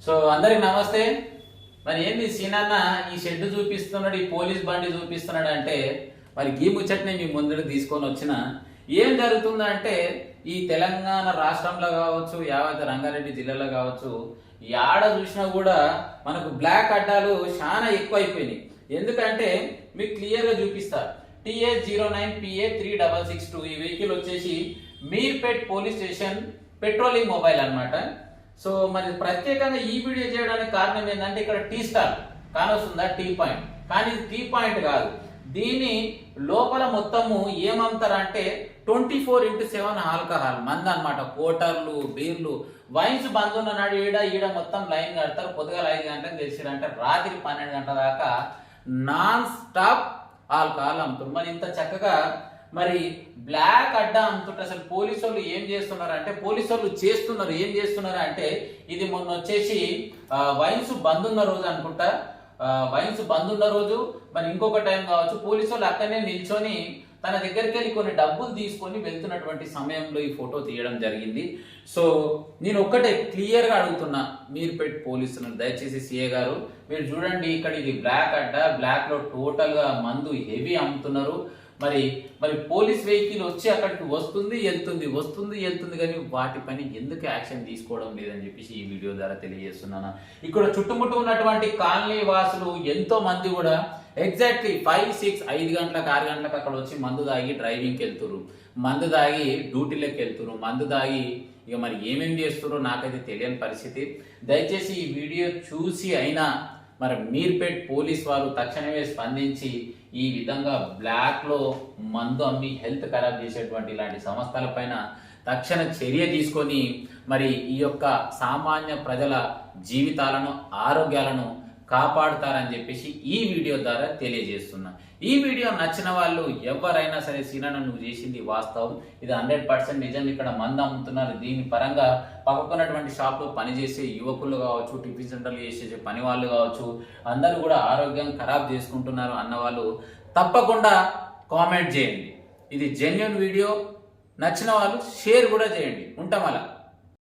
So అందరికి నమస్తే. మరి ఏంది సీనన్న ఈ షెడ్ చూపిస్తున్నాడు, ఈ పోలీస్ బండి చూపిస్తున్నాడు అంటే మరి గీ ముచ్చటనే మీ ముందుకు తీసుకొని వచ్చిన. ఏం జరుగుతుందంటే ఈ తెలంగాణ రాష్ట్రంలో కావచ్చు, యావత్ రంగారెడ్డి జిల్లాలో కావచ్చు, యాడ చూసినా కూడా మనకు బ్లాక్ అడ్డాలు చాలా ఎక్కువైపోయినాయి. ఎందుకంటే మీకు క్లియర్గా చూపిస్తా. TH09PA3662 ఈ వెహికల్ వచ్చేసి Meerpet police station patrolling mobile అన్నమాట. సో మరి ప్రత్యేకంగా ఈ వీడియో చేయడానికి కారణం ఏంటంటే ఇక్కడ టీ స్టాల్ కానొస్తుందా, టీ పాయింట్, కానీ ఇది టీ పాయింట్ కాదు. దీని లోపల మొత్తము ఏమమ్ముతారంటే 24x7 ఆల్కహాల్ మందు అన్నమాట. కోటర్లు, బీర్లు, వైన్స్ బంద్ ఉన్న నాడు ఈడ మొత్తం లైన్ కడతారు. పొద్దుగాల 5 గంటలకు తెలిసిరంటే రాత్రి 12 గంటల దాకా నాన్ స్టాప్ ఆల్కహాల్ అమ్ముతారు. మరి ఇంత చక్కగా మరి బ్లాక్ అడ్డా అమ్ముతుంటే అసలు పోలీసు వాళ్ళు ఏం చేస్తున్నారు అంటే, పోలీసు వాళ్ళు ఏం చేస్తున్నారు అంటే, ఇది మొన్న వచ్చేసి వైన్స్ బంద్ ఉన్న రోజు అనుకుంటా, వైన్స్ బంద్ ఉన్న రోజు మరి ఇంకొక టైం కావచ్చు, పోలీసు వాళ్ళు అక్కడనే నిల్చొని తన దగ్గరికి వెళ్ళి కొన్ని డబ్బులు తీసుకొని వెళ్తున్నటువంటి సమయంలో ఈ ఫోటో తీయడం జరిగింది. సో నేను ఒక్కటే క్లియర్ గా అడుగుతున్నా మీర్పేట్ పోలీసులను, దయచేసి సిఏ గారు మీరు చూడండి, ఇక్కడ ఇది బ్లాక్ అడ్డా, బ్లాక్ లో టోటల్ గా మందు హెవీ అమ్ముతున్నారు. మరి పోలీస్ వెహికల్ వచ్చి అక్కడికి వస్తుంది వెళ్తుంది కానీ వాటి పని ఎందుకు యాక్షన్ తీసుకోవడం లేదని చెప్పేసి ఈ వీడియో ద్వారా తెలియజేస్తున్నాను. ఇక్కడ చుట్టుముట్టు ఉన్నటువంటి కాలనీ వాసులు ఎంతో మంది కూడా ఎగ్జాక్ట్లీ 5, 6, 5 గంటలకు 6 గంటలకు అక్కడ వచ్చి మందు దాగి డ్రైవింగ్కి వెళ్తున్నారు, మందు దాగి డ్యూటీలకు వెళ్తున్నారు, మందు దాగి ఇక మరి ఏమేమి చేస్తున్నారో నాకైతే తెలియని పరిస్థితి. దయచేసి ఈ వీడియో చూసి అయినా మరి మీర్పేట్ పోలీస్ వారు తక్షణమే స్పందించి ఈ విధంగా బ్లాక్ లో మందు అమ్మి హెల్త్ ఖరాబ్ చేసేటువంటి ఇలాంటి సంస్థల పైన తక్షణ చర్య తీసుకొని మరి ఈ యొక్క సామాన్య ప్రజల జీవితాలను, ఆరోగ్యాలను కాపాడుతారని చెప్పేసి ఈ వీడియో ద్వారా తెలియజేస్తున్నా. ఈ వీడియో నచ్చిన వాళ్ళు ఎవరైనా సరే, సీనన్న నువ్వు చేసింది వాస్తవం, ఇది 100% నిజం, ఇక్కడ మందు అమ్ముతున్నారు, దీని పరంగా పక్కకున్నటువంటి షాప్ లో పనిచేసే యువకులు కావచ్చు, టిఫిన్ సెంటర్లు చేసే పని వాళ్ళు కావచ్చు, అందరూ కూడా ఆరోగ్యం ఖరాబ్ చేసుకుంటున్నారు అన్న వాళ్ళు తప్పకుండా కామెంట్ చేయండి. ఇది జెన్యూన్ వీడియో, నచ్చిన వాళ్ళు షేర్ కూడా చేయండి. ఉంటాం అలా.